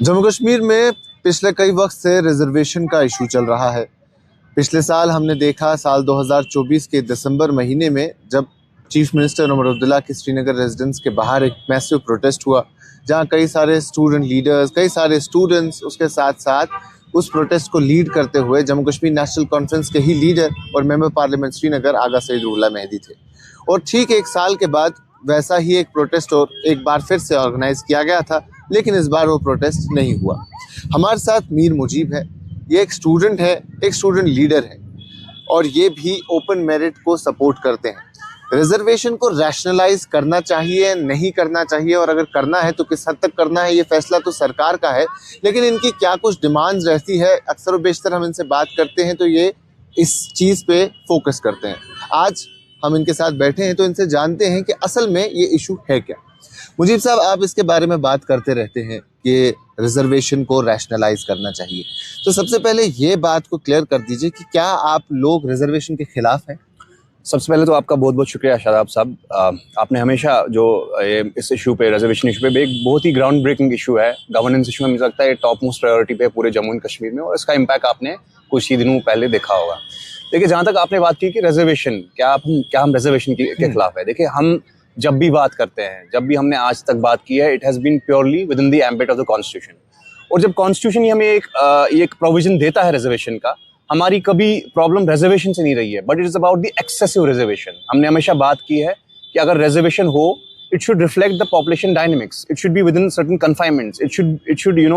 जम्मू कश्मीर में पिछले कई वक्त से रिजर्वेशन का इशू चल रहा है। पिछले साल हमने देखा, साल 2024 के दिसंबर महीने में, जब चीफ मिनिस्टर उमर अब्दुल्ला के श्रीनगर रेजिडेंस के बाहर एक मैसिव प्रोटेस्ट हुआ, जहां कई सारे स्टूडेंट लीडर्स, कई सारे स्टूडेंट्स, उसके साथ साथ उस प्रोटेस्ट को लीड करते हुए जम्मू कश्मीर नेशनल कॉन्फ्रेंस के ही लीडर और मेंबर पार्लियामेंट श्रीनगर आगा सईद रुल्ला मेहदी थे। और ठीक एक साल के बाद वैसा ही एक प्रोटेस्ट और एक बार फिर से ऑर्गेनाइज किया गया था, लेकिन इस बार वो प्रोटेस्ट नहीं हुआ। हमारे साथ मीर मुजीब है। ये एक स्टूडेंट है, एक स्टूडेंट लीडर है, और ये भी ओपन मेरिट को सपोर्ट करते हैं। रिजर्वेशन को रैशनलाइज करना चाहिए, नहीं करना चाहिए, और अगर करना है तो किस हद तक करना है, ये फैसला तो सरकार का है। लेकिन इनकी क्या कुछ डिमांड्स रहती है, अक्सर व बेशतर हम इनसे बात करते हैं तो ये इस चीज़ पे फोकस करते हैं। आज हम इनके साथ बैठे हैं तो इनसे जानते हैं कि असल में ये इशू है क्या। मुजीब साहब, आप इसके बारे में बात करते रहते हैं कि रिजर्वेशन को रैशनलाइज करना चाहिए, तो सबसे पहले ये बात को क्लियर कर दीजिए कि क्या आप लोग रिजर्वेशन के खिलाफ हैं? सबसे पहले तो आपका बहुत बहुत शुक्रिया शादाब साहब। आपने हमेशा जो इस इशू पे, रिजर्वेशन इशू पे, एक बहुत ही ग्राउंड ब्रेकिंग इशू है, गवर्नेंस इशू में मुझे लगता है टॉप मोस्ट प्रायोरिटी पे पूरे जम्मू एंड कश्मीर में, और इसका इम्पैक्ट आपने कुछ ही दिनों पहले देखा होगा। देखिए, जहाँ तक आपने बात की कि रिजर्वेशन, क्या हम रिजर्वेशन के खिलाफ है, देखिए हम जब भी बात करते हैं, जब भी हमने आज तक बात की है, it has been purely within the ambit of the constitution. और जब कॉन्स्टिट्यूशन ही हमें एक प्रोविजन देता है रिजर्वेशन का, हमारी कभी प्रॉब्लम रिजर्वेशन से नहीं रही है, but it is about the excessive reservation. हमने हमेशा बात की है कि अगर रिजर्वेशन हो, it should reflect the population dynamics, it should be within certain confinements, it should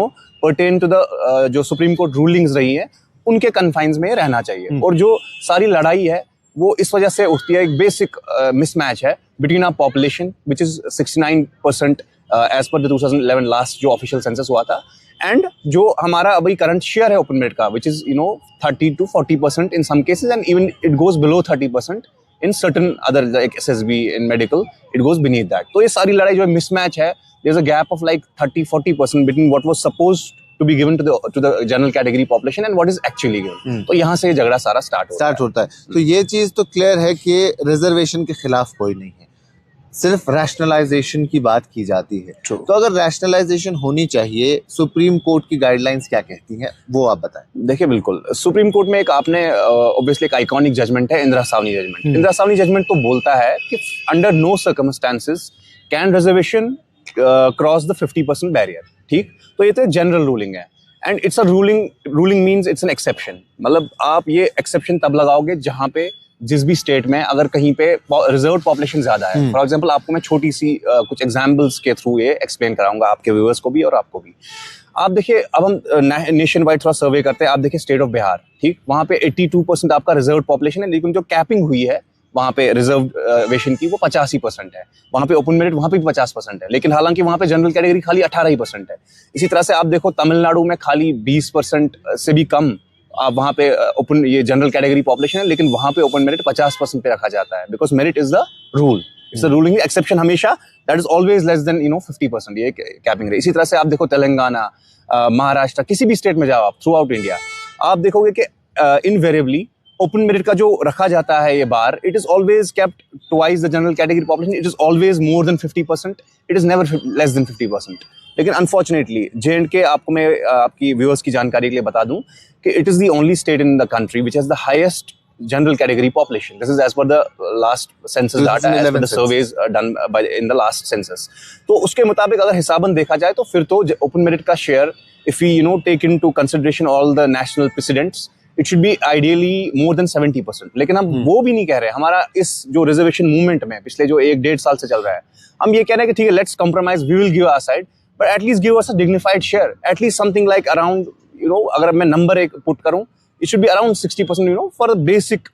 pertain to the जो सुप्रीम कोर्ट रूलिंग्स रही है उनके कन्फाइंस में रहना चाहिए। और जो सारी लड़ाई है वो इस वजह से उठती है, एक बेसिक मिसमैच है between our population which is 69% as per the 2011 last जो ऑफिशियल सेंसस हुआ था, एंड जो हमारा अभी करंट शेयर है ओपन मेरिट का, which is 30 to 40% in some cases, and even it goes below 30% in certain other like SSB in medical, it goes beneath that. तो ये सारी लड़ाई जो है मिसमैच है, there is a gap of like 30-40% between what was supposed to be given to the general category population and what is actually given। तो यहाँ से झगड़ा सारा स्टार्ट होता है। तो ये चीज तो क्लियर है कि रिजर्वेशन के खिलाफ कोई नहीं है, सिर्फ रैशनलाइजेशन की बात की जाती है। तो अगर रैशनलाइजेशन होनी चाहिए, सुप्रीम कोर्ट की गाइडलाइंस क्या कहती हैं, वो आप बताएं। देखिए, बिल्कुल सुप्रीम कोर्ट में एक आपने ऑब्वियसली एक आइकॉनिक जजमेंट है, इंदिरा सावनी जजमेंट। इंदिरा सावनी जजमेंट तो बोलता है कि under no circumstances can reservation cross the 50% barrier. ठीक, तो ये तो जनरल रूलिंग है, and it's a ruling means it's an exception. मतलब आप ये एक्सेप्शन तब लगाओगे जहां पे जिस भी स्टेट में अगर कहीं पे रिजर्व पॉपुलेशन ज्यादा है। फॉर एग्जांपल, आपको मैं छोटी सी कुछ एग्जांपल्स के थ्रू ये एक्सप्लेन कराऊंगा आपके व्यूअर्स को भी और आपको भी। आप देखिए, अब हम नेशन वाइड थोड़ा सर्वे करते हैं। आप देखिए स्टेट ऑफ बिहार, ठीक, वहां पे 82% आपका रिजर्व पॉपुलेशन है, लेकिन जो कैपिंग हुई है वहाँ पे रिजर्वेशन की वो 85% है। वहाँ पे ओपन मेरिट वहाँ पे भी 50% है, लेकिन हालांकि वहाँ पे जनरल कैटेगरी खाली 18% है। इसी तरह से आप देखो तमिलनाडु में खाली 20% से भी कम आप वहाँ पे ओपन ये जनरल कैटेगरी पॉपुलेशन है, लेकिन वहाँ पे ओपन मेरिट 50% पे रखा जाता है, because merit is the rule, it's the ruling exception हमेशा, that is always less than 50%, ये कैपिंग रही। इसी तरह से आप देखो तेलंगाना, महाराष्ट्र, किसी भी स्टेट में जाओ आप थ्रू आउट इंडिया, आप देखोगे कि इनवेरिएबली ओपन मेरिट का जो रखा जाता है ये बार, it is always kept twice the general category population, it is always more than 50%, it is never less than 50%। लेकिन अनफॉर्चुनेटली J&K, आपको मैं आपकी व्यूअर्स की जानकारी के लिए बता दूं कि it is the only state in the country which has the highest general category population. This is as per the last census data, as per the surveys done by in the last census. तो उसके मुताबिक अगर हिसाबन देखा जाए तो फिर तो open merit का share, if we take into consideration all the national presidents, it should be ideally more than 70%। लेकिन हम वो भी नहीं कह रहे। हमारा इस जो रिजर्वेशन मूवमेंट में पिछले जो 1-1.5 साल से चल रहा है, हम ये कह रहे हैं कि ठीक है, let's compromise, we will give our side, but at least give us a dignified share, at least something like around अगर मैं नंबर एक पुट करूं, it should be around 60% for basic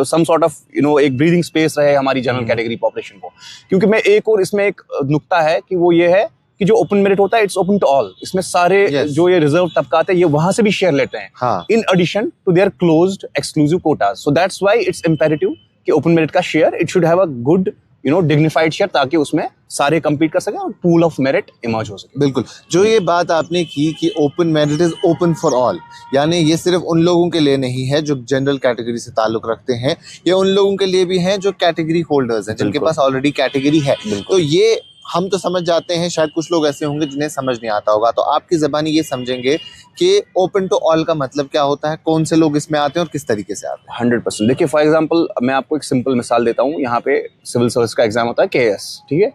some sort of एक ब्रीदिंग स्पेस रहे हमारी general category population को। क्योंकि मैं एक और इसमें एक नुक्ता है कि वो ये है कि जो ओपन मेरिट होता है, इट्स ओपन टू ऑल। इसमें सारे जो ये रिजर्व तबकात है, ये वहां से भी शेयर लेते हैं, in addition to their closed exclusive quotas. So that's why it's imperative कि ओपन मेरिट का share, it should have a good dignified share, ताकि उसमें सारे compete कर सकें और पूल ऑफ मेरिट इमर्ज हो सके। बिल्कुल, जो ये बात आपने की कि open merit is open for all, यानी ये सिर्फ उन लोगों के लिए नहीं है जो जनरल कैटेगरी से ताल्लुक रखते हैं, ये उन लोगों के लिए भी हैं जो कैटेगरी होल्डर्स हैं, जिनके पास ऑलरेडी कैटेगरी है। तो ये हम तो समझ जाते हैं, शायद कुछ लोग ऐसे होंगे जिन्हें समझ नहीं आता होगा, तो आपकी ज़बानी ये समझेंगे कि ओपन टू ऑल का मतलब क्या होता है, कौन से लोग इसमें आते हैं और किस तरीके से आते हैं? 100%। देखिए फॉर एग्जांपल मैं आपको एक सिंपल मिसाल देता हूँ। यहाँ पे सिविल सर्विस का एग्जाम होता है KS, ठीक है।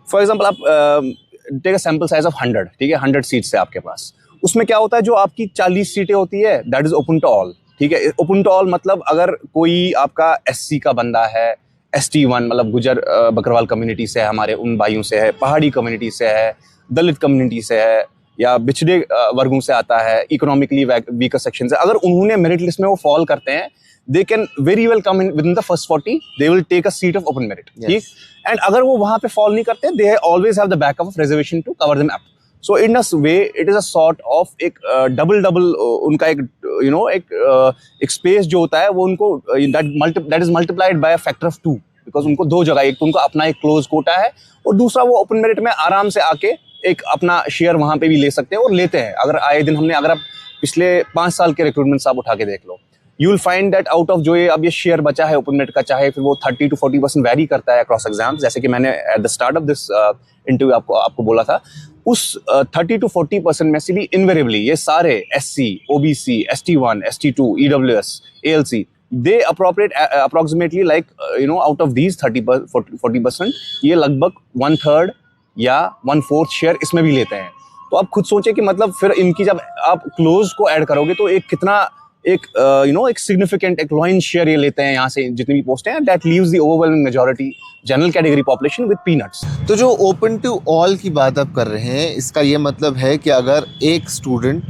फॉर एग्जांपल आप take a sample size of 100, ठीक है, 100 सीट्स है आपके पास। उसमें क्या होता है, जो आपकी 40 सीटें होती है that is open to all, ठीक है। ओपन टू ऑल मतलब अगर कोई आपका SC का बंदा है, ST1 मतलब गुजर बकरवाल कम्युनिटी से है, हमारे उन भाइयों से है, पहाड़ी कम्युनिटी से है, दलित कम्युनिटी से है, या पिछड़े वर्गों से आता है, इकोनॉमिकली वीकर सेक्शन से, अगर उन्होंने मेरिट लिस्ट में वो फॉल करते हैं, they can very well come in within the first 40, they will take a seat of open merit, ठीक। एंड अगर वो वहां पे फॉल नहीं करते, they always have the backup of reservation to cover them up. So in a way it is a sort of एक double उनका एक एक स्पेस जो होता है वो उनको that is multiplied by a factor of 2, because उनको दो जगह, एक तो उनका अपना एक क्लोज कोटा है और दूसरा वो ओपन मेरिट में आराम से आके एक अपना शेयर वहां पे भी ले सकते हैं और लेते हैं। अगर आए दिन अगर आप पिछले 5 साल के रिक्रूटमेंट आप उठा के देख लो, you will find that out of जो ये शेयर बचा है ओपन मेरिट का, चाहे फिर वो 30 to 40% वैरी करता है अक्रॉस एग्जाम्स, जैसे कि मैंने at the start of this interview आपको बोला था, उस 30 to 40% में से भी इनवेरिएबली ये सारे SC, OBC, ST1, ST2, EWS, ALC, they appropriate approximately like out of these 30-40%, ये लगभग 1/3 या 1/4 शेयर इसमें भी लेते हैं। तो आप खुद सोचें कि मतलब फिर इनकी जब आप क्लोज को ऐड करोगे तो एक कितना एक सिग्निफिकेंट एक लॉइन शेयर ये लेते हैं यहाँ से जितनी भी पोस्ट हैं, that leaves the overwhelming majority general category population with peanuts. तो जो ओपन टू ऑल की बात आप कर रहे हैं, इसका ये मतलब है कि अगर एक स्टूडेंट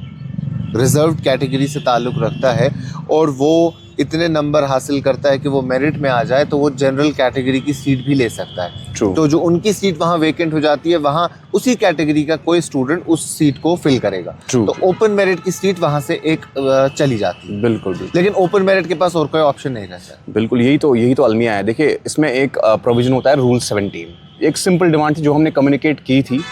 रिजर्व्ड कैटेगरी से ताल्लुक़ रखता है और वो इतने नंबर हासिल करता है कि वो मेरिट में आ जाए, तो वो जनरल कैटेगरी की सीट भी ले सकता है। True. तो जो उनकी सीट वहाँ वेकेंट हो जाती है, वहाँ उसी कैटेगरी का कोई स्टूडेंट उस सीट को फिल करेगा। True. तो ओपन मेरिट की सीट वहाँ से एक चली जाती है। बिल्कुल। लेकिन ओपन मेरिट के पास और कोई ऑप्शन नहीं रहता है। बिल्कुल, यही तो अलमिया है। देखिए इसमें एक प्रोविजन होता है रूल 17, एक सिंपल डिमांड थी जो हमने कम्युनिकेट की थी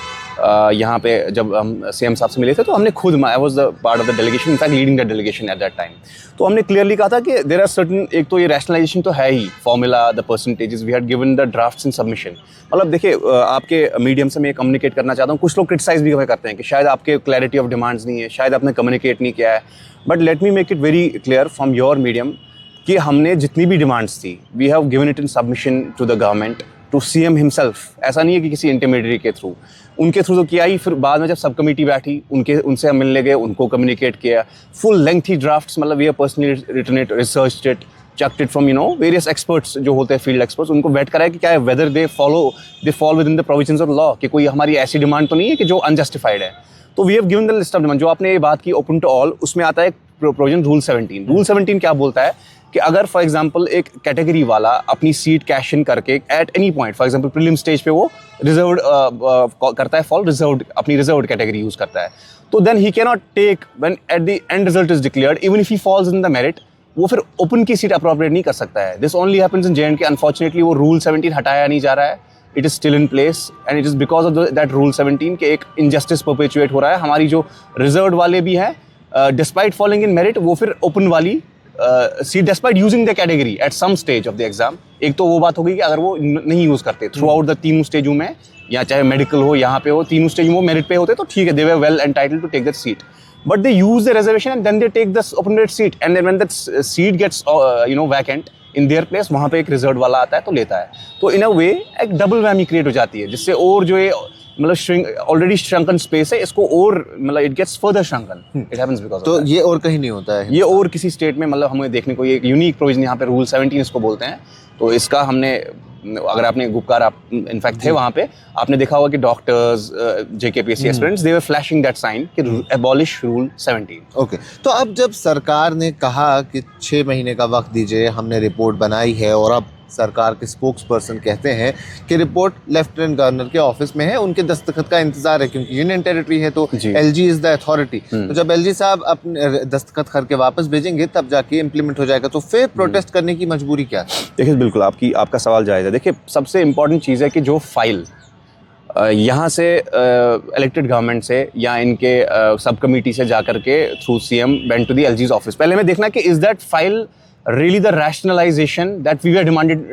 यहाँ पे जब हम CM साहब से मिले थे, तो हमने खुद, I was the part of the delegation, in fact leading the delegation at that time. तो हमने क्लियरली कहा था कि देयर आर सर्टेन, एक तो ये रैशनलाइजेशन तो है ही, formula, the percentages, we had given the drafts in submission. मतलब देखिए आपके मीडियम से मैं कम्युनिकेट करना चाहता हूँ, कुछ लोग क्रिटिसाइज भी हमें करते हैं कि शायद आपके क्लैरिटी ऑफ डिमांड्स नहीं है, शायद आपने कम्युनिकेट नहीं किया है, but let me make it very clear from your medium कि हमने जितनी भी डिमांड्स थी, we have given it in submission to the government, to CM himself. ऐसा नहीं है कि किसी इंटरमीडिएट के थ्रू, उनके थ्रू तो किया ही, फिर बाद में जब सब कमेटी बैठी उनसे हम मिलने गए, उनको कम्युनिकेट किया, फुल लेंथी ड्राफ्ट्स, मतलब we have personally written it, researched it, checked it from various experts जो होते हैं, फील्ड एक्सपर्ट्स, उनको वेट कराया कि क्या है, whether they fall with in the provisions of law, कि कोई हमारी ऐसी डिमांड तो नहीं है कि जो अनजस्टिफाइड है। तो we have given the list of demand. जो आपने ये बात की ओपन टू ऑल, उसमें आता है प्रोविजन रूल 17। रूल 17 क्या बोलता है कि अगर फॉर एग्जांपल एक कैटेगरी वाला अपनी सीट कैश इन करके at any point, for example prelim stage पे वो रिजर्व्ड करता है, फॉल रिजर्व्ड, अपनी रिजर्व्ड कैटेगरी यूज करता है, तो then he can not take when at the end result is declared, even if he falls in the merit, वो फिर ओपन की सीट अप्रोप्रिएट नहीं कर सकता है। This only happens in JNK। Unfortunately वो रूल 17 हटाया नहीं जा रहा है, it is still in place, and it is because of that rule 17 के एक इनजस्टिस परपेचुएट हो रहा है। हमारी जो रिजर्व्ड वाले भी हैं, डिस्पाइट फॉलिंग इन मेरिट, वो फिर ओपन वाली seat despite using the category at some stage of the exam. एक तो वो बात होगी कि अगर वो नहीं यूज करते थ्रू आउट द तीनों स्टेजों में, या चाहे मेडिकल हो, यहाँ पे हो, तीनों स्टेज में वो मेरिट पे होते, तो ठीक है, they were well entitled to take that seat, but they use the reservation and then they take this open merit seat, and then when that seat gets vacant in their place, वहाँ पे एक reserved वाला आता है तो लेता है। तो in a way एक double whammy create हो जाती है, जिससे और जो ये मतलब ऑलरेडी shrunken space है, इसको और मतलब it gets further shrunken, it happens because तो of that। ये और कहीं नहीं होता है, ये और किसी स्टेट में मतलब हमें देखने को, ये एक यूनिक प्रोविजन यहाँ पे रूल 17 इसको बोलते हैं। तो इसका हमने, अगर आपने गुपकार आप इनफैक्ट थे वहाँ पे, आपने देखा होगा कि doctors, JKPSC aspirants, they were flashing that sign कि एबॉलिश रूल 17। ओके। तो अब जब सरकार ने कहा कि 6 महीने का वक्त दीजिए, हमने रिपोर्ट बनाई है, और अब सरकार के स्पोक्स पर्सन कहते हैं कि रिपोर्ट लेफ्टिनेंट गवर्नर के ऑफिस में है, उनके दस्तखत का इंतजार है, क्योंकि यूनियन टेरिटरी है, तो LG इज द अथॉरिटी। तो जब LG साहब अपने दस्तखत करके वापस भेजेंगे, तब जाके इम्प्लीमेंट हो जाएगा। तो फिर प्रोटेस्ट करने की मजबूरी क्या है? देखिए बिल्कुल आपका सवाल जायज़ है। देखिए सबसे इम्पोर्टेंट चीज़ है कि जो फाइल यहाँ से इलेक्टेड गवर्नमेंट से या इनके सब कमिटी से जा करके through CM went to the LG's office, पहले हमें देखना कि is that file really the rationalization that we were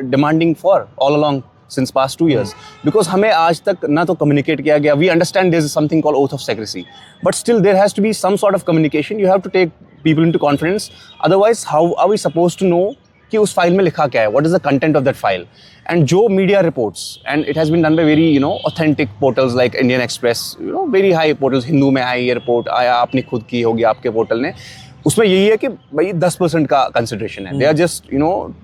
demanding for all along since past 2 years, because हमें आज तक ना तो communicate किया गया. We understand there is something called oath of secrecy, but still there has to be some sort of communication. You have to take people into confidence. Otherwise, how are we supposed to know कि उस file में लिखा क्या है? What is the content of that file? And जो media reports, and it has been done by very authentic portals like Indian Express, very high portals. Hindu में आई ये report आया, आपने खुद की होगी आपके पोर्टल ने. उसमें यही है कि भाई 10% का कंसिडरेशन है. They are just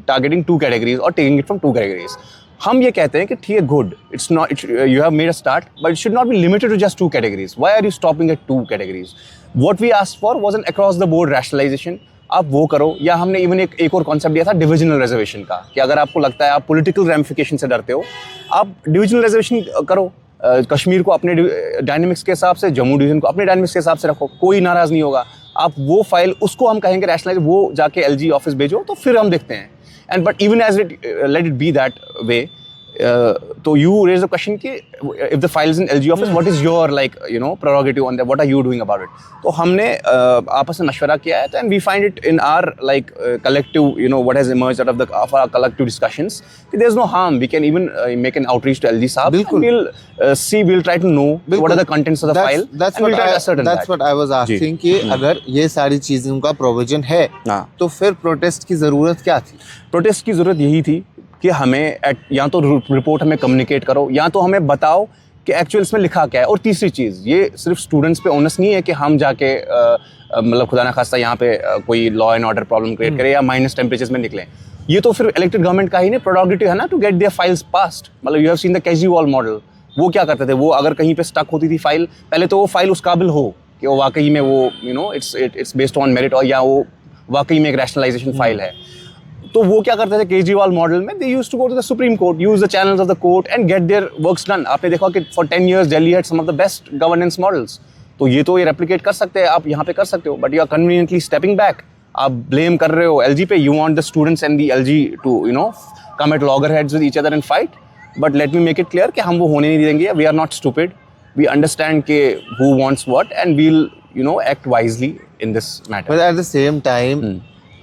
targeting 2 categories और टेकिंग इट फ्रॉम 2 कैटेगरीज. हम ये कहते हैं कि ठीक है, good, it's not, you have made a start, but it should not be limited to just 2 categories. Why are you stopping at 2 categories? What we asked for was an across the board rationalization. आप वो करो, या हमने even एक और concept दिया था divisional reservation का, कि अगर आपको लगता है आप पॉलिटिकल रैमिफिकेशन से डरते हो, आप डिविजनल रिजर्वेशन करो. कश्मीर को अपने डायनेमिक्स के हिसाब से, जम्मू डिवीजन को अपने डायनेमिक्स के हिसाब से रखो, कोई नाराज़ नहीं होगा. आप वो फाइल, उसको हम कहेंगे रैशनलाइज, वो जाके एलजी ऑफिस भेजो, तो फिर हम देखते हैं. And but even as it let it be that way. तो यू रेज द क्वेश्चन कि if the file is in LG office, what is your prerogative on that, what are you doing about it? तो हमने आपस में मशवरा किया है, and we find it in our collective what has emerged out of our collective discussions, there is no harm. We can even make N outreach to LG साहब. we'll try to know what are the contents of the file, and we'll try to ascertain that. That's what I was asking कि अगर ये सारी चीज़ों का provision है, तो फिर प्रोटेस्ट की ज़रूरत क्या थी? प्रोटेस्ट की ज़रूरत यही थी कि हमें या तो रिपोर्ट हमें कम्युनिकेट करो, या तो हमें बताओ कि एक्चुअल इसमें लिखा क्या है. और तीसरी चीज़, ये सिर्फ स्टूडेंट्स पे ओनस नहीं है कि हम जाके मतलब खुदा ना खास्ता यहाँ पे कोई law and order problem create करें या माइनस टेम्परेचर्स में निकलें. ये तो फिर इलेक्टेड गवर्नमेंट का ही नहीं प्रोडक्टिव है ना, to get their files passed. मतलब you have seen the Kejriwal model. वो क्या करते थे, वो अगर कहीं पे स्टक होती थी फाइल, पहले तो वो फाइल उस काबिल हो कि वो वाकई में वो इट्स बेस्ड ऑन मेरिट, और या वो वाकई में एक रैशनलाइजेशन फाइल है. तो वो क्या करते थे केजरीवाल मॉडल में, they used to go to the supreme court, use the channels of the court and get their works done. आपने देखा कि for 10 years Delhi had some of the best governance models. तो ये तो ये रेप्लिकेट कर सकते हैं, आप यहाँ पे कर सकते हो, but you are conveniently stepping back. आप ब्लेम कर रहे हो एलजी पे. You want the students and the LG to come at loggerheads with each other and fight. But let me make it clear कि हम वो होने नहीं देंगे. We are not stupid. We understand के who wants what, and we'll act wisely in this matter. But at the same time,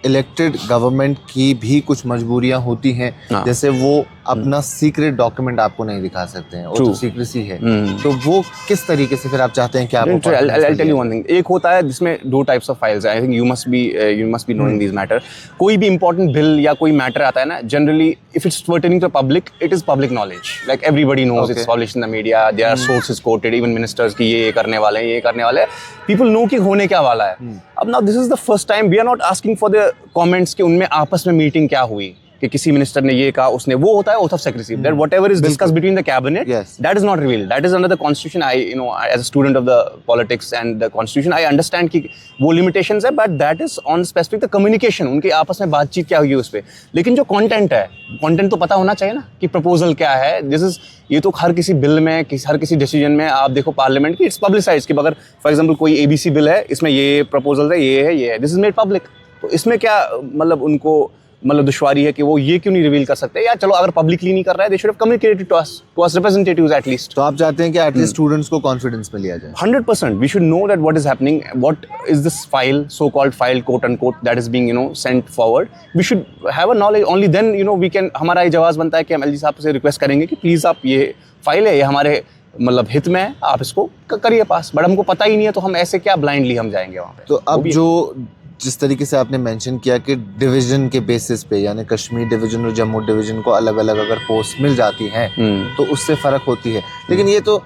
elected government की भी कुछ मजबूरियां होती हैं. जैसे वो अपना सीक्रेट डॉक्यूमेंट आपको नहीं दिखा सकते हैं, और तो सीक्रेसी है. तो वो किस तरीके से फिर आप चाहते हैं कि आप I'll tell you one thing. एक होता है जिसमें 2 types of files. I think you must be knowing these matter. कोई भी important bill या कोई matter आता है ना, generally if it's pertaining to public, it is public knowledge. Like everybody knows, it's published in the media. There are sources quoted, even ministers कि ये करने वाले हैं, ये करने वाले हैं. People know कि होने क्या वाला है. अब now this is the first time we are not asking for the comments कि उनमें आपस में मीटिंग क्या हुई, कि किसी मिनिस्टर ने ये कहा, उसने वो होता है oath of secrecy. That whatever is discussed between the cabinet, that is not revealed. That is under the constitution. As a student of the politics and the constitution, I understand कि वो limitations है, but that is on specific the communication. उनके आपस में बातचीत क्या हुई उस पे. लेकिन जो content है, content तो पता होना चाहिए ना कि proposal क्या है. ये तो हर किसी बिल में, हर किसी डिसीजन में आप देखो पार्लियामेंट की, इट्स पब्लिसाइज्ड कि अगर फॉर एग्जांपल कोई ABC बिल है, इसमें ये प्रपोजल है, ये है, ये है, दिस इज मेड पब्लिक. तो इसमें क्या मतलब उनको दुश्वारी है कि वो ये क्यों नहीं रिवील कर सकते? या चलो अगर पब्लिकली नहीं कर रहा है, they should have communicated to us representatives at least. तो आप चाहते हैं कि एटलीस्ट स्टूडेंट्स को कॉन्फिडेंस में लिया जाए. 100%. We should know that what is happening, what is this file, so called file, quote unquote, that is being sent forward. We should have a knowledge. Only then we can, हमारा ये जवाब बनता है कि हम एलजी साहब से request करेंगे कि प्लीज आप ये फाइल है, ये हमारे हित में है, आप इसको करिए पास. बट हमको पता ही नहीं है, तो हम ऐसे क्या ब्लाइंडली हम जाएंगे वहाँ पे. तो अब जो जिस तरीके से आपने मेंशन किया कि डिवीजन के बेसिस पे, यानी कश्मीर डिवीजन और जम्मू डिवीजन को अलग अलग अगर पोस्ट मिल जाती हैं, तो उससे फ़र्क होती है. लेकिन ये तो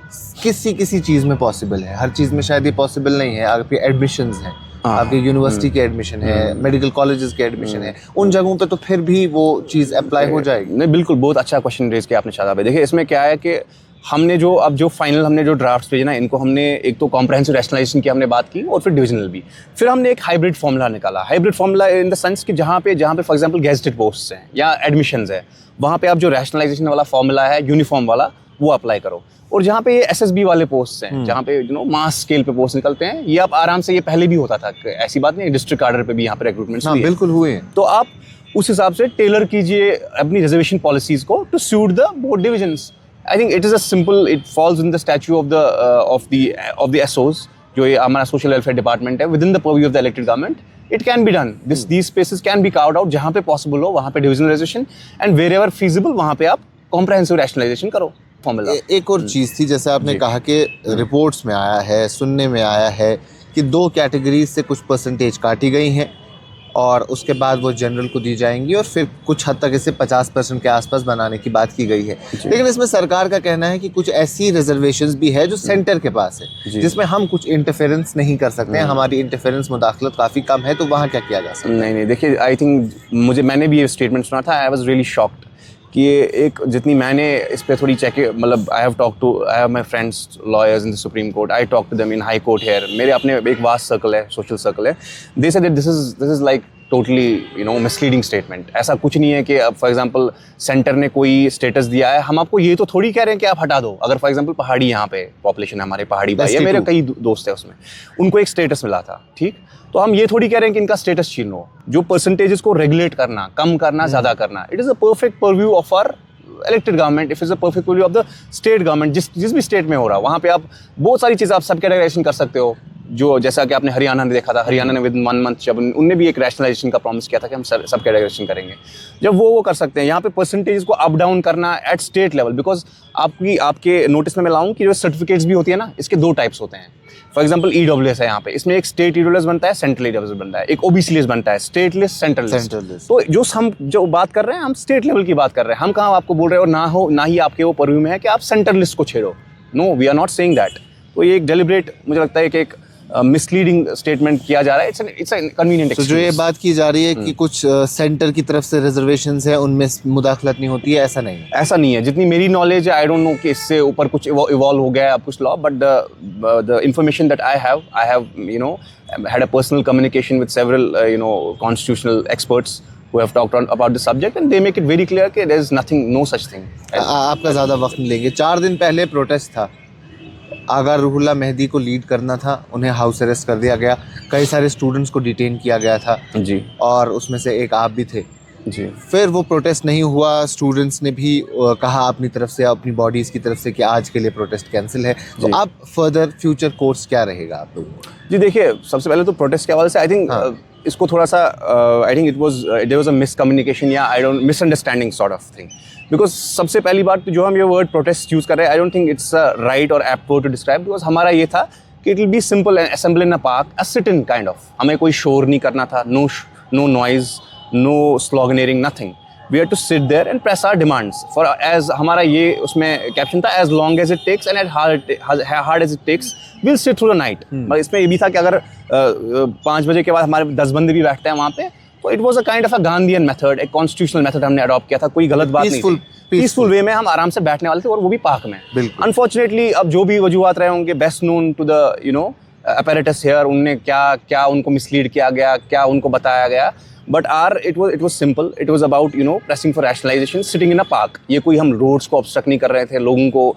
किसी चीज़ में पॉसिबल है, हर चीज़ में शायद ये पॉसिबल नहीं है. आपके एडमिशन्स हैं, आपके यूनिवर्सिटी के एडमिशन है, मेडिकल कॉलेजेस के एडमिशन है, उन जगहों पे तो फिर भी वो चीज़ अप्लाई हो जाएगी. नहीं, बिल्कुल, बहुत अच्छा क्वेश्चन रेज किया आपने शादाब भाई. देखिए, इसमें क्या है कि हमने जो फाइनल हमने जो ड्राफ्ट्स भेजे ना, इनको हमने एक तो कॉम्प्रहेंसिव रैशनलाइजेशन की हमने बात की, और फिर डिविजनल भी. फिर हमने एक हाइब्रिड फॉर्मूला निकाला. Hybrid formula in the sense कि जहाँ पे फॉर एग्जांपल गेजेटेड पोस्ट्स हैं या एडमिशन्स है, वहाँ पे आप जो रैशनलाइजेशन वाला फॉर्मूला है, यूनिफॉर्म वाला, वो अप्लाई करो. और जहाँ पे ये SSB वाले पोस्ट हैं, जहाँ पे मास स्केल पे पोस्ट निकलते हैं, ये आप आराम से, ये पहले भी होता था, ऐसी बात नहीं, डिस्ट्रिक्ट कार्डर पे भी यहाँ पे रिक्रूटमेंट्स हुए, बिल्कुल हुए. तो आप उस हिसाब से टेलर कीजिए अपनी रिजर्वेशन पॉलिसीज को to suit the board divisions. I think it is a simple. It falls in the statute of the SOs, जो ये हमारा सोशल वेलफेयर डिपार्टमेंट है, within the purview of the elected government. It can be done. These spaces can be carved out. जहाँ पे possible हो वहाँ पे divisional reservation, and wherever feasible वहाँ पे आप कॉम्प्रहेंसिव रैशनलाइजेशन करो फॉर्मूला। एक और चीज़ थी, जैसे आपने जी। कहा कि रिपोर्ट्स में आया है, सुनने में आया है कि 2 कैटेगरीज से कुछ परसेंटेज काटी गई हैं और उसके बाद वो जनरल को दी जाएंगी और फिर कुछ हद तक इसे 50% के आसपास बनाने की बात की गई है। लेकिन इसमें सरकार का कहना है कि कुछ ऐसी रिजर्वेशंस भी है जो सेंटर के पास है, जी। जिसमें हम कुछ इंटरफेरेंस नहीं कर सकते हैं, हमारी इंटरफेरेंस मुदाखलत काफ़ी कम है, तो वहाँ क्या किया जा सकता है? नहीं देखिए, आई थिंक मैंने भी ये स्टेटमेंट सुना था, आई वाज रियली शॉक्ड कि ये एक जितनी मैंने इस पे थोड़ी चेक, मतलब I have my friends lawyers in the supreme court, I talk to them in high court here, मेरे अपने एक वास्ट सर्कल है, सोशल सर्कल है, they said that this is like totally misleading statement. ऐसा कुछ नहीं है कि अब फॉर एग्जांपल सेंटर ने कोई स्टेटस दिया है, हम आपको ये तो थोड़ी कह रहे हैं कि आप हटा दो। अगर फॉर एग्जांपल पहाड़ी, यहाँ पे पॉपुलेशन है हमारे पहाड़ी भाई, मेरे कई दोस्त है उसमें, उनको एक स्टेटस मिला था, ठीक, तो हम ये थोड़ी कह रहे हैं कि इनका स्टेटस छीन लो। जो परसेंटेजेस को रेगुलेट करना, कम करना, ज्यादा करना, it is a perfect purview of our elected government, if is a perfect purview of the state government. जिस भी स्टेट में हो रहा, वहाँ पे आप बहुत सारी चीज़ आप सब कैटेगराइजेशन कर सकते हो। जो जैसा कि आपने हरियाणा ने देखा था, हरियाणा ने विद 1 मंथ जब उनने भी एक रैशनलाइजेशन का प्रॉमिस किया था कि हम सब कैटेगराइजेशन करेंगे, जब वो कर सकते हैं। यहाँ पे परसेंटेज को अप डाउन करना एट स्टेट लेवल, बिकॉज आपके नोटिस में मैं लाऊं कि जो सर्टिफिकेट्स भी होती है ना, इसके 2 टाइप्स होते हैं। फॉर एग्जांपल ईडब्ल्यूएस है यहाँ पे, इसमें एक स्टेट ईडब्ल्यूएस बनता है, सेंट्रल ईडब्ल्यूएस बनता है, एक ओबीसी लिस्ट बनता है, स्टेट लिस्ट, सेंट्रल लिस्ट। तो हम जो बात कर रहे हैं, हम स्टेट लेवल की बात कर रहे हैं। हम कहाँ आपको बोल रहे हैं, और ना ही आपके वो परव्यू में है कि आप सेंट्रल लिस्ट को छेड़ो। No, we are not saying that. तो ये एक डेलिब्रेट, मुझे लगता है कि एक मिसलीडिंग स्टेटमेंट किया जा रहा है। It's convenient. तो जो ये बात की जा रही है कि कुछ सेंटर की तरफ से रिजर्वेशंस है, उनमें मुदाखलत नहीं होती है, ऐसा नहीं है? ऐसा नहीं है, जितनी मेरी नॉलेज है, आई डोंट नो कि इससे ऊपर कुछ इवॉल्व हो गया है अब कुछ law, but the information that I have had a personal communication with several constitutional experts who have talked about the subject, and they make it very clear that there is no such thing. आपका ज़्यादा वक्त नहीं लेंगे। 4 दिन पहले protest था, आगा रूहुल्लाह मेहदी को lead करना था, उन्हें हाउस अरेस्ट कर दिया गया, कई सारे स्टूडेंट्स को डिटेन किया गया था जी, और उसमें से एक आप भी थे जी। फिर वो प्रोटेस्ट नहीं हुआ, स्टूडेंट्स ने भी कहा अपनी तरफ से, अपनी बॉडीज़ की तरफ से कि आज के लिए प्रोटेस्ट कैंसिल है। तो अब फर्दर फ्यूचर कोर्स क्या रहेगा आप लोगों को? जी देखिए, सबसे पहले तो प्रोटेस्ट के हवाले से आई थिंक इसको थोड़ा सा I think there was a miscommunication या misunderstanding sort of thing. Because सबसे पहली बात, जो हम ये वर्ड प्रोटेस्ट यूज़ कर रहे हैं, I don't think it's a right और apt word to describe, because हमारा ये था कि it will be simple and assemble in a park, a sit in kind of. हमें कोई शोर नहीं करना था, no noise, no sloganeering, nothing. We had to sit there and press our demands for as हमारा ये उसमें कैप्शन था, as long as it takes and as hard as it takes, we'll sit through the night। मतलब इसमें ये भी था कि अगर 5 बजे के बाद हमारे 10 बंदे भी बैठते हैं वहाँ पे, तो it was a kind of a Gandhian method, एक कॉन्स्टिट्यूशनल मेथड हमने अडॉप्ट किया था। कोई गलत बात नहीं थी, पीसफुल वे में हम आराम से बैठने वाले थे, और वो भी पार्क में। अनफॉर्चुनेटली अब जो भी वजूहत रहे होंगे, best known to the apparatus here, उनने क्या उनको मिसलीड किया गया, क्या उनको बताया गया, but it was simple, it was about pressing for rationalization, sitting in a park। ये कोई हम रोड्स को ऑब्स्ट्रक्ट नहीं कर रहे थे, लोगों को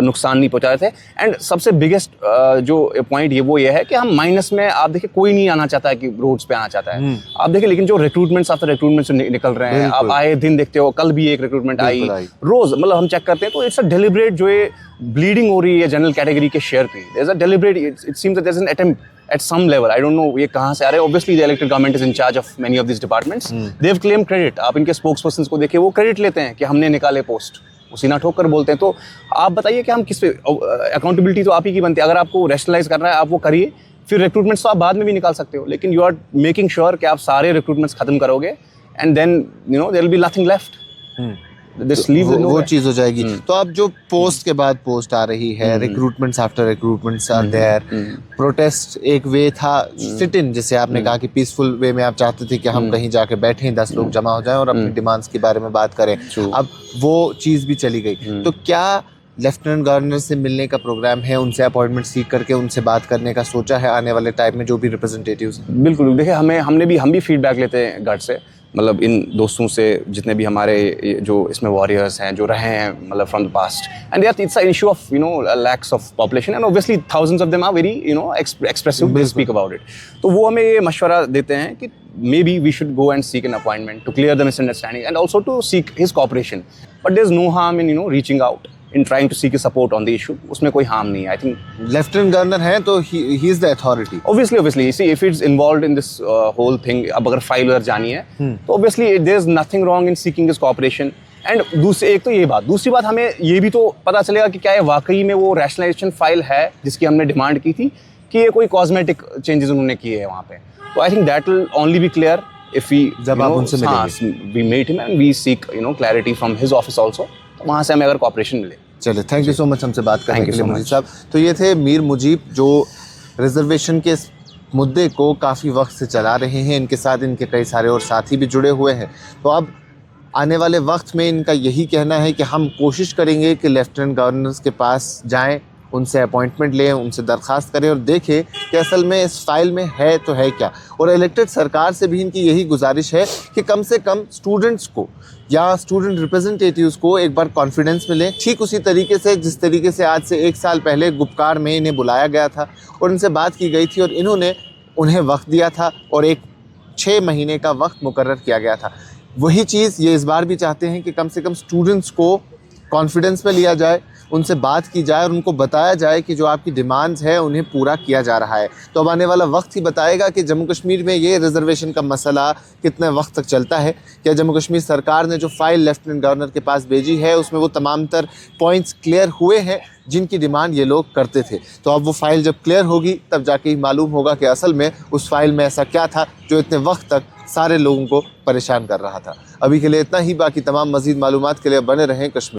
नुकसान नहीं पहुंचा रहे थे। एंड सबसे बिगेस्ट जो पॉइंट ये है कि हम माइनस में, आप देखिए कोई नहीं आना चाहता है कि रोड्स पे आना चाहता है, आप देखिए, लेकिन जो रिक्रूटमेंट्स आफ्टर रिक्रूटमेंट निकल रहे हैं, आप आए दिन देखते हो, कल भी एक रिक्रूटमेंट आई रोज, मतलब हम चेक करते हैं, तो इट्स अ डेलिब्रेट जो ये ब्लीडिंग हो रही है जनरल कैटेगरी के शेयर की। There is a deliberate, it seems that there is an attempt at some level, I don't know ये कहाँ से आ रहे हैं। Obviously the elected government is in charge of many of these departments, they have claimed credit। आप इनके spokespersons को देखिए, वो क्रेडिट लेते हैं कि हमने निकाले पोस्ट, उसी ना ठोक कर बोलते हैं। तो आप बताइए कि हम किस पे, अकाउंटेबिलिटी तो आप ही की बनती है। अगर आपको रैशनलाइज करना है, आप वो करिए, फिर रिक्रूटमेंट्स तो आप बाद में भी निकाल सकते हो, लेकिन यू आर मेकिंग श्योर कि आप सारे रिक्रूटमेंट्स खत्म करोगे, and then there will be nothing left, वो चीज हो जाएगी। तो अब जो पोस्ट के बाद पोस्ट आ रही है, recruitments after recruitments are there, protest एक वे था, सिट इन जिसे आपने कहा कि पीसफुल वे में आप चाहते थे कि हम कहीं जाके बैठें, 10 लोग जमा हो जाएं और अपनी डिमांड्स के बारे में बात करें। अब वो चीज भी चली गई। तो क्या लेफ्टिनेंट गवर्नर से मिलने का प्रोग्राम है, उनसे अपॉइंटमेंट सीख करके उनसे बात करने का सोचा है आने वाले टाइम में, जो भी रिप्रेजेंटेटिव्स हैं? बिल्कुल, देखिए हम भी फीडबैक लेते हैं गढ़ से, मतलब इन दोस्तों से, जितने भी हमारे जो इसमें वॉरियर्स हैं, जो रहे हैं, मतलब from the past, and it's a issue of lakhs of population, and obviously thousands of them are very expressive, they speak about it. तो वो हमें ये मशवरा देते हैं कि maybe we should go and seek an appointment to clear the misunderstanding and also to seek his cooperation, but there is no harm in reaching out, in trying to seek his support on the issue। उसमें कोई harm नहीं है। I think lieutenant governor है तो he is the authority। Obviously, see if it's involved in this whole thing, अब अगर file उधर जानी है, तो obviously there is nothing wrong in seeking his cooperation, and दूसरी एक तो ये बात, दूसरी बात हमें ये भी तो पता चलेगा कि क्या ये वाकई में वो रैशनलाइजेशन फाइल है जिसकी हमने डिमांड की थी, कि ये कोई कॉस्मेटिक चेंजेस उन्होंने किए हैं वहाँ पे। तो I think that will only be clear if we जब आप उनसे मिलेंगे। We meet him and we seek clarity from his office also, तो वहाँ से हमें अगर कॉपरेशन मिले। चलिए, थैंक यू सो मच हमसे बात करने Thank के you लिए so मुजीब much. साहब। तो ये थे मीर मुजीब, जो रिजर्वेशन के इस मुद्दे को काफ़ी वक्त से चला रहे हैं। इनके साथ इनके कई सारे और साथी भी जुड़े हुए हैं। तो अब आने वाले वक्त में इनका यही कहना है कि हम कोशिश करेंगे कि लेफ्टिनेंट गवर्नर्स के पास जाएं, उनसे अपॉइंटमेंट लें, उनसे दरख्वास्त करें और देखें कि असल में इस फाइल में है तो है क्या। और इलेक्टेड सरकार से भी इनकी यही गुजारिश है कि कम से कम स्टूडेंट्स को या स्टूडेंट रिप्रेजेंटेटिव्स को एक बार कॉन्फिडेंस मिले, ठीक उसी तरीके से जिस तरीके से आज से 1 साल पहले गुपकार में इन्हें बुलाया गया था और इनसे बात की गई थी और इन्होंने उन्हें वक्त दिया था और एक 6 महीने का वक्त मुकर्रर किया गया था। वही चीज़ ये इस बार भी चाहते हैं कि कम से कम स्टूडेंट्स को कॉन्फिडेंस में लिया जाए, उनसे बात की जाए और उनको बताया जाए कि जो आपकी डिमांड्स है उन्हें पूरा किया जा रहा है। तो अब आने वाला वक्त ही बताएगा कि जम्मू कश्मीर में ये रिजर्वेशन का मसला कितने वक्त तक चलता है। क्या जम्मू कश्मीर सरकार ने जो फाइल लेफ्टिनेंट गवर्नर के पास भेजी है उसमें वो तमाम तर पॉइंट्स क्लियर हुए हैं जिनकी डिमांड ये लोग करते थे। तो अब वो फाइल जब क्लियर होगी तब जाके ही मालूम होगा कि असल में उस फाइल में ऐसा क्या था जो इतने वक्त तक सारे लोगों को परेशान कर रहा था। अभी के लिए इतना ही, बाकी तमाम मज़ीद मालूमात के लिए बने रहें कश्मीर।